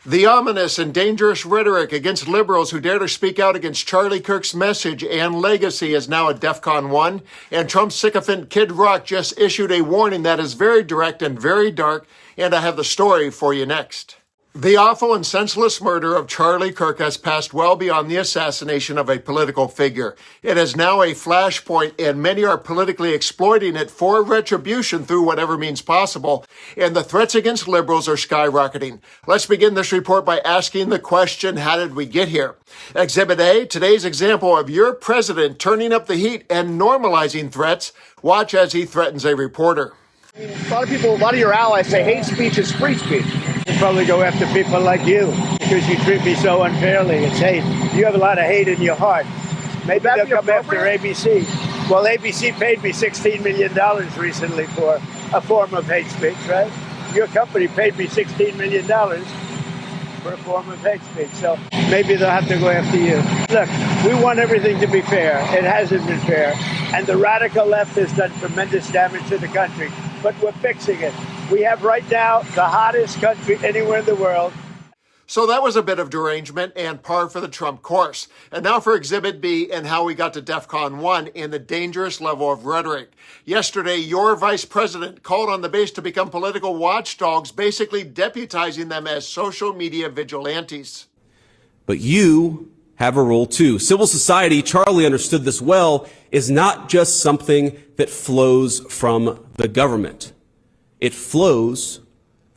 The ominous and dangerous rhetoric against liberals who dare to speak out against Charlie Kirk's message and legacy is now at DEFCON 1, and Trump's sycophant Kid Rock just issued a warning that is very direct and very dark, and I have the story for you next. The awful and senseless murder of Charlie Kirk has passed well beyond the assassination of a political figure. It is now a flashpoint, and many are politically exploiting it for retribution through whatever means possible, and the threats against liberals are skyrocketing. Let's begin this report by asking the question, how did we get here? Exhibit A, today's example of your president turning up the heat and normalizing threats. Watch as he threatens a reporter. A lot of your allies say hate speech is free speech. I'd probably go after people like you because you treat me so unfairly. It's hate. You have a lot of hate in your heart. Maybe they'll come after ABC. Well, ABC paid me $16 million recently for a form of hate speech, right? Your company paid me $16 million for a form of hate speech. So maybe they'll have to go after you. Look, we want everything to be fair. It hasn't been fair. And the radical left has done tremendous damage to the country. But we're fixing it. We have right now the hottest country anywhere in the world. So that was a bit of derangement and par for the Trump course. And now for Exhibit B and how we got to DEFCON 1 and the dangerous level of rhetoric. Yesterday, your vice president called on the base to become political watchdogs, basically deputizing them as social media vigilantes. But you have a role too. Civil society, Charlie understood this well, is not just something that flows from the government. It flows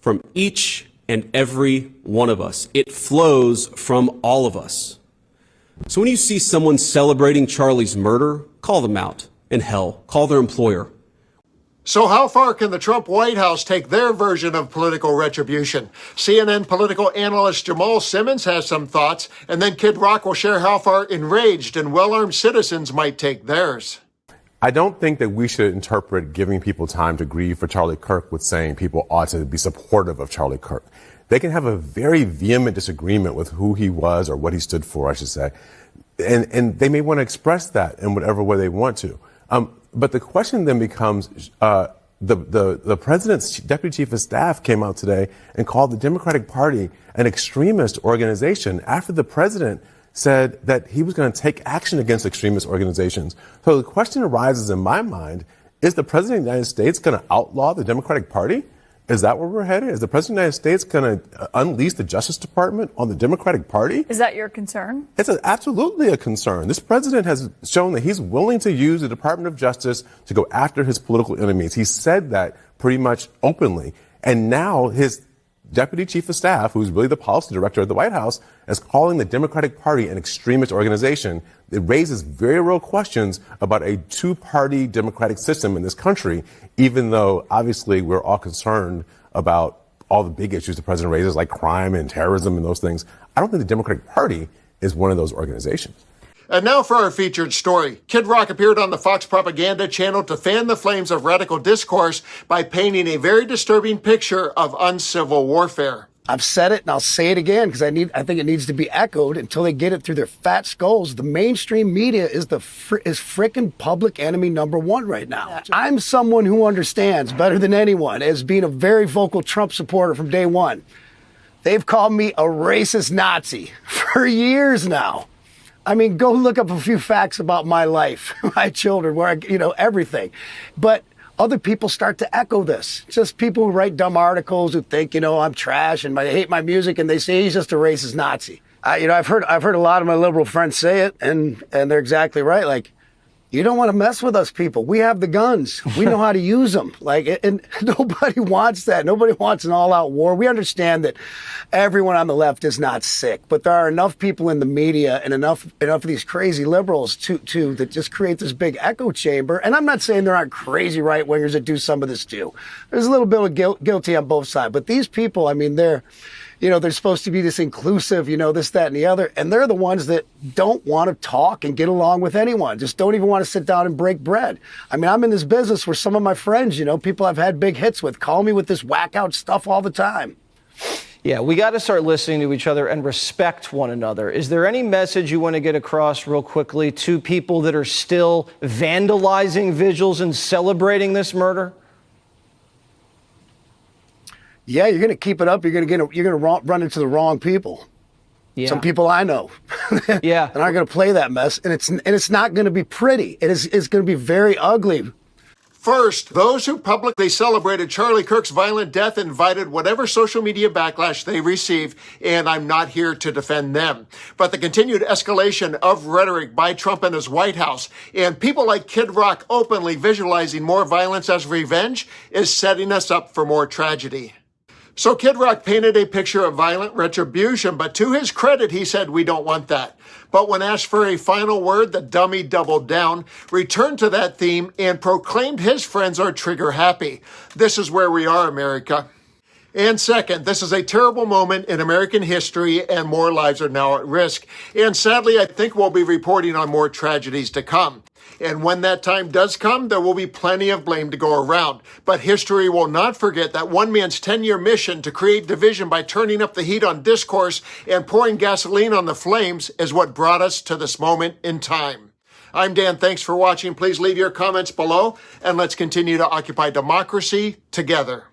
from each and every one of us. It flows from all of us. So when you see someone celebrating Charlie's murder, call them out. And hell, call their employer. So how far can the Trump White House take their version of political retribution? CNN political analyst Jamal Simmons has some thoughts, and then Kid Rock will share how far enraged and well-armed citizens might take theirs. I don't think that we should interpret giving people time to grieve for Charlie Kirk with saying people ought to be supportive of Charlie Kirk. They can have a very vehement disagreement with who he was or what he stood for, I should say. And they may want to express that in whatever way they want to. But the question then becomes, the president's deputy chief of staff came out today and called the Democratic Party an extremist organization after the president said that he was going to take action against extremist organizations. So the question arises in my mind, is the president of the United States going to outlaw the Democratic Party? Is that where we're headed? Is the president of the United States going to unleash the Justice Department on the Democratic Party? Is that your concern? It's absolutely a concern. This president has shown that he's willing to use the Department of Justice to go after his political enemies. He said that pretty much openly. And now his deputy chief of staff, who's really the policy director of the White House, is calling the Democratic Party an extremist organization. It raises very real questions about a two-party democratic system in this country, even though obviously we're all concerned about all the big issues the president raises, like crime and terrorism and those things. I don't think the Democratic Party is one of those organizations. And now for our featured story. Kid Rock appeared on the Fox propaganda channel to fan the flames of radical discourse by painting a very disturbing picture of uncivil warfare. I've said it and I'll say it again because I think it needs to be echoed until they get it through their fat skulls. The mainstream media is frickin' public enemy number one right now. I'm someone who understands better than anyone as being a very vocal Trump supporter from day one. They've called me a racist Nazi for years now. I mean, go look up a few facts about my life, my children, where everything. But other people start to echo this. Just people who write dumb articles who think, I'm trash and I hate my music, and they say he's just a racist Nazi. I've heard a lot of my liberal friends say it, and they're exactly right. Like, you don't want to mess with us people. We have the guns. We know how to use them. And nobody wants that. Nobody wants an all-out war. We understand that everyone on the left is not sick, but there are enough people in the media and enough of these crazy liberals that just create this big echo chamber. And I'm not saying there aren't crazy right-wingers that do some of this too. There's a little bit of guilty on both sides. But these people, I mean, they're supposed to be this inclusive, this, that, and the other. And they're the ones that don't want to talk and get along with anyone, just don't even want to sit down and break bread. I mean, I'm in this business where some of my friends, people I've had big hits with, call me with this whack-out stuff all the time. Yeah, we got to start listening to each other and respect one another. Is there any message you want to get across real quickly to people that are still vandalizing vigils and celebrating this murder? Yeah, you're going to keep it up. You're going to run into the wrong people. Yeah. Some people I know Yeah. that aren't going to play that mess, and it's not going to be pretty. It's going to be very ugly. First, those who publicly celebrated Charlie Kirk's violent death invited whatever social media backlash they receive, and I'm not here to defend them. But the continued escalation of rhetoric by Trump and his White House, and people like Kid Rock openly visualizing more violence as revenge, is setting us up for more tragedy. So Kid Rock painted a picture of violent retribution, but to his credit, he said, "We don't want that." But when asked for a final word, the dummy doubled down, returned to that theme, and proclaimed his friends are trigger happy. This is where we are, America. And second, this is a terrible moment in American history, and more lives are now at risk. And sadly, I think we'll be reporting on more tragedies to come. And when that time does come, there will be plenty of blame to go around. But history will not forget that one man's 10-year mission to create division by turning up the heat on discourse and pouring gasoline on the flames is what brought us to this moment in time. I'm Dan. Thanks for watching. Please leave your comments below, and let's continue to occupy democracy together.